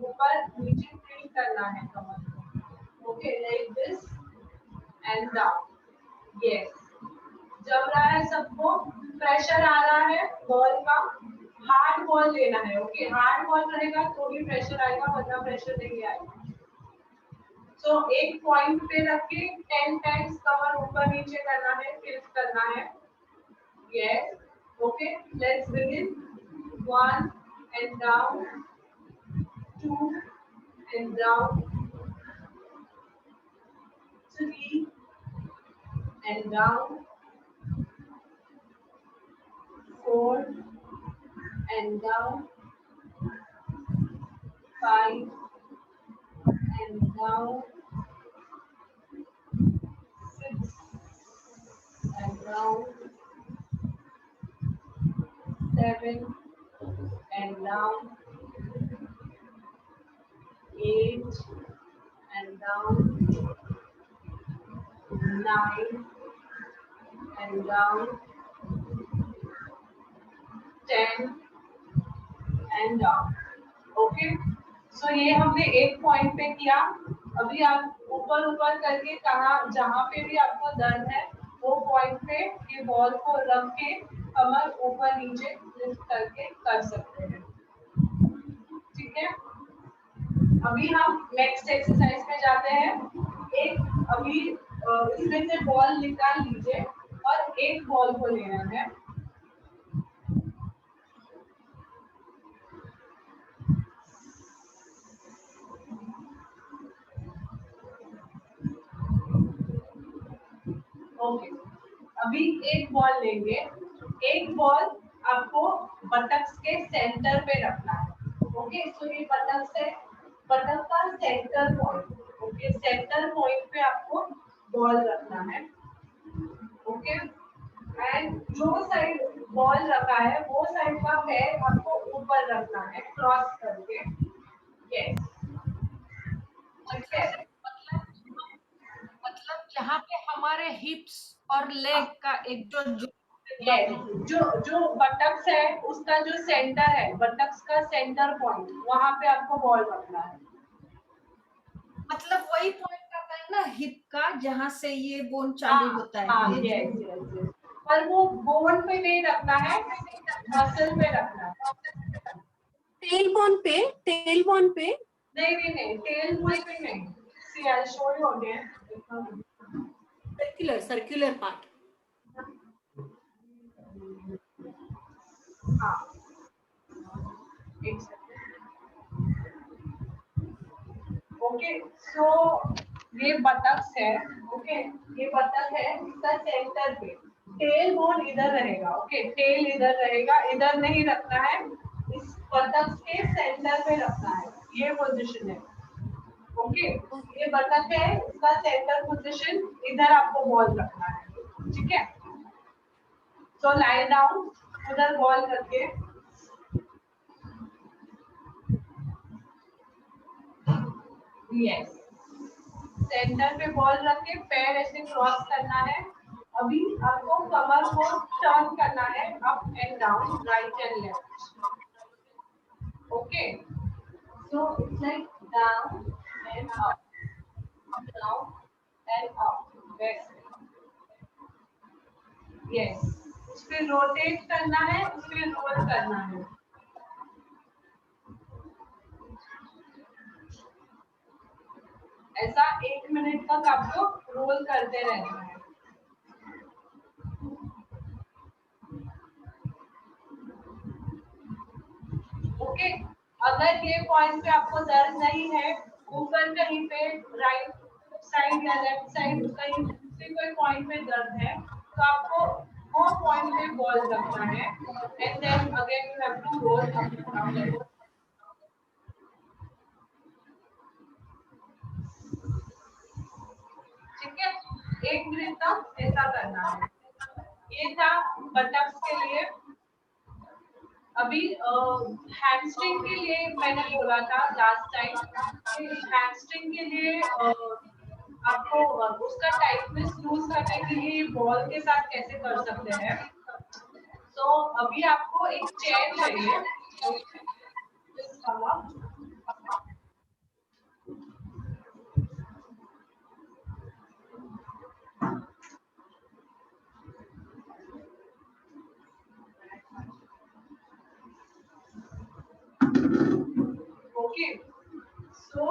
ऊपर नीचे टिल्ट करना है कमर को। Okay, like this and down. Yes, जम रहा है सबको, प्रेशर आ रहा है बॉल का, हार्ड बॉल लेना है। ओके, हार्ड बॉल रहेगा तो भी प्रेशर आएगा, वरना प्रेशर नहीं आएगा। तो एक पॉइंट पे रख के 10 टाइम्स कमर ऊपर नीचे करना है, टिल्ट करना है। Yes, okay, let's begin. 1 and down, 2 and down, 3 and down, 4 and down, 5 and down, 6 and down, 7 and down, 8 and down, 9 and down, 10 and down. Okay, सो ये हमने एक पॉइंट पे किया। अभी आप ऊपर ऊपर करके कहाँ जहाँ पे भी आपको दर्द है वो पॉइंट पे ये बॉल को रख के कमर ऊपर नीचे लिफ्ट करके कर सकते हैं। ठीक है, अभी हम नेक्स्ट एक्सरसाइज में जाते हैं। एक अभी इसमें से बॉल निकाल लीजिए और एक बॉल को लेना है। ओके, अभी एक बॉल लेंगे, एक बॉल आपको बटक्स के सेंटर पे रखना है। ओके, सो ये बटक का centre point. Okay, centre point पे आपको बॉल रखना है। ओके, एंड जो साइड बॉल रखा है वो साइड का पैर आपको ऊपर रखना है, क्रॉस करके। यस, मतलब जहाँ पे हमारे हिप्स और लेग का एक जो Yes, जो बटक्स है उसका जो सेंटर है, बटक्स का सेंटर पॉइंट, वहां पे आपको बॉल रखना है। मतलब वही पॉइंट आता है ना हिप का, जहाँ से ये बोन चालू होता है। yes. पर वो बोन पे नहीं रखना है, मसल पे रखना है। टेल बोन पे नहीं, टेल बोन पे नहीं। See, I'll show you again. Circular part. हाँ, एक सेकंड। ओके, सो ये बटक्स है। ओके, ये बटक है इसका सेंटर पे। टेल बोन इधर रहेगा, ओके, टेल इधर रहेगा, इधर नहीं रखना है, इस बतख के सेंटर पे रखना है, ये पोजीशन है, ओके। ये बतख है, इसका सेंटर पोजीशन, इधर आपको बॉल रखना है, ठीक है। सो लाई डाउन, उधर बॉल रखे, यस, सेंटर पे बॉल रख के पैर ऐसे क्रॉस करना है। अभी आपको कमर को टर्न करना है up and down, right and left, okay. So it's like down and up, down and up, वैसे, यस। फिर रोटेट करना है, फिर रोल करना है, ऐसा 1 मिनट तक आपको रोल करते रहना है, ओके। अगर ये पॉइंट पे आपको दर्द नहीं है, ऊपर कहीं पे राइट साइड या लेफ्ट साइड कहीं दूसरे कोई पॉइंट पे दर्द है, तो आपको वो पॉइंट पे बॉल रखना है, and then again you have to roll, ठीक है। 1 मिनट तक ऐसा करना है। ये था बटक्स के लिए। अभी हैमस्ट्रिंग के लिए मैंने बोला था लास्ट टाइम, हैमस्ट्रिंग के लिए आपको उसका टाइटनेस लूज करने के लिए बॉल के साथ कैसे कर सकते हैं। तो अभी आपको एक चेयर चाहिए, okay, so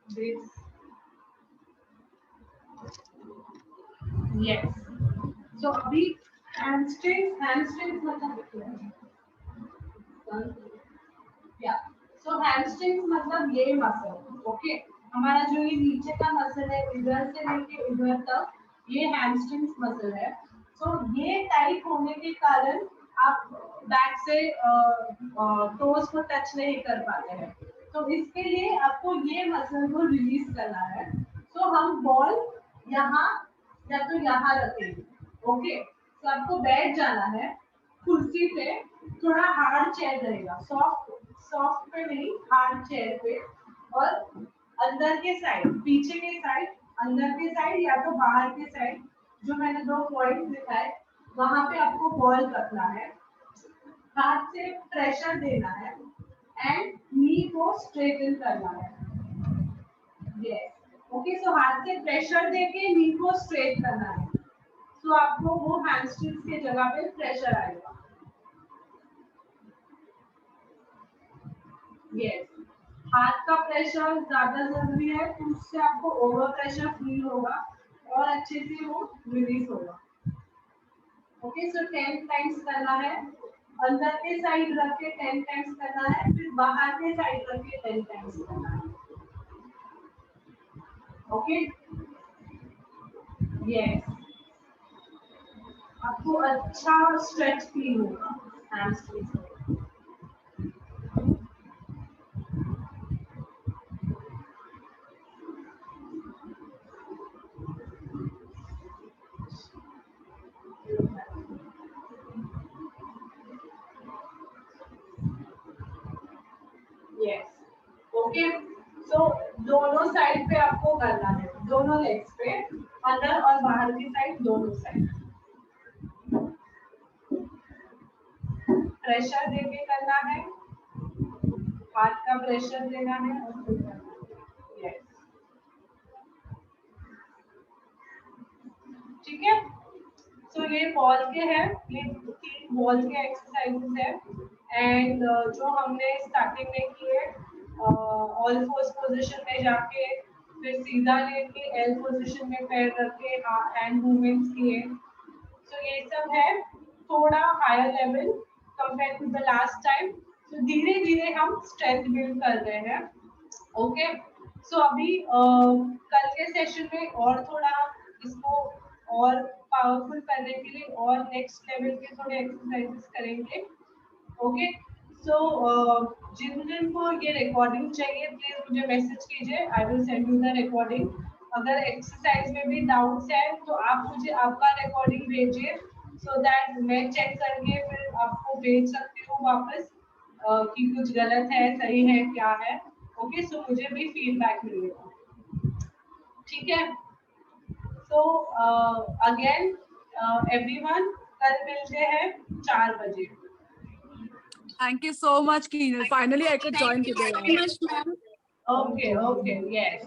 this, yes, so अभी hamstrings मतलब क्या है, या so hamstrings मतलब ये मसल, ओके। हमारा जो ये नीचे का मसल है, इधर से लेके इधर तक, ये हैमस्ट्रिंग्स मसल है। तो ये टाइट होने के कारण आप बैक से टोज को टच नहीं कर पाते हैं, तो इसके लिए आपको ये मसल को रिलीज करना है। तो हम बॉल यहाँ या तो यहाँ रखेंगे, ओके। तो आपको बैठ जाना है कुर्सी पे, थोड़ा हार्ड चेयर रहेगा, सॉफ्ट पे नहीं, हार्ड चेयर पे, और अंदर के साइड, पीछे के साइड, अंदर के साइड या तो बाहर के साइड, जो मैंने 2 पॉइंट दिखाए, वहां पे आपको बॉल रखना है, हाथ से प्रेशर देना है एंड नी को स्ट्रेटन करना है, यस, ओके। सो हाथ से प्रेशर देके नी को स्ट्रेट करना है, तो आपको वो हैमस्ट्रिंग्स के जगह पे प्रेशर आएगा, यस। हाथ का प्रेशर ज्यादा जरूरी है, तो उससे आपको ओवर प्रेशर फील होगा और अच्छे से वो रिलीज होगा, ओके। सो 10 टाइम्स करना है, अंदर के साइड रख के 10 टाइम्स करना है, फिर बाहर के साइड रख के 10 टाइम्स करना है, ओके, यस। आपको अच्छा स्ट्रेच फील होगा हैमस्ट्रिंग्स में, यस, ओके। सो दोनों साइड पे आपको करना है, दोनों लेग्स पे, अंदर और बाहर की साइड, दोनों साइड प्रेशर देके करना है, हाथ का प्रेशर देना है और फिर करना है, यस, ठीक है। तो ये बॉल के हैं, ये 3 बॉल के एक्सरसाइजेस है, एंड जो हमने स्टार्टिंग में किए, ऑल फोर्स पोजीशन में जाके फिर सीधा लेके एल पोजीशन में पैर रख के हैंड मूवमेंट्स किए, तो ये सब है थोड़ा higher level compare to the last time. तो धीरे धीरे हम स्ट्रेंथ बिल्ड कर रहे हैं, ओके। सो अभी कल के सेशन में और थोड़ा इसको और पावरफुल करने के लिए और नेक्स्ट लेवल के थोड़े एक्सरसाइजेस करेंगे. ओके, सो जिन को ये रिकॉर्डिंग चाहिए प्लीज मुझे मैसेज कीजिए. I will send you the recording. अगर एक्सरसाइज में भी डाउट्स है तो आप मुझे आपका रिकॉर्डिंग भेजिए, सो दैट मैं चेक करके फिर आपको भेज सकती हूँ वापस कि कुछ गलत है, सही है, क्या है. ओके, सो मुझे भी फीडबैक मिलेगा. ठीक है. सो अगेन एवरीवन, कल मिलते हैं 4 बजे. Thank you so much, Keenal. Finally, I could join today. Okay, okay, yes.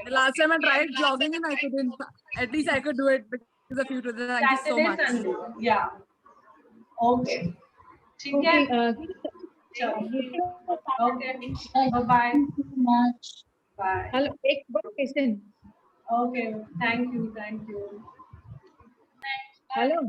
The last time I tried jogging and I couldn't. At least I could do it because of you today. Thank you so Saturday, much. Sunday, yeah. Okay. ठीक है. चलो. Okay. Bye bye. Bye. Hello, एक question. Okay. Thank you. Thank you. Hello.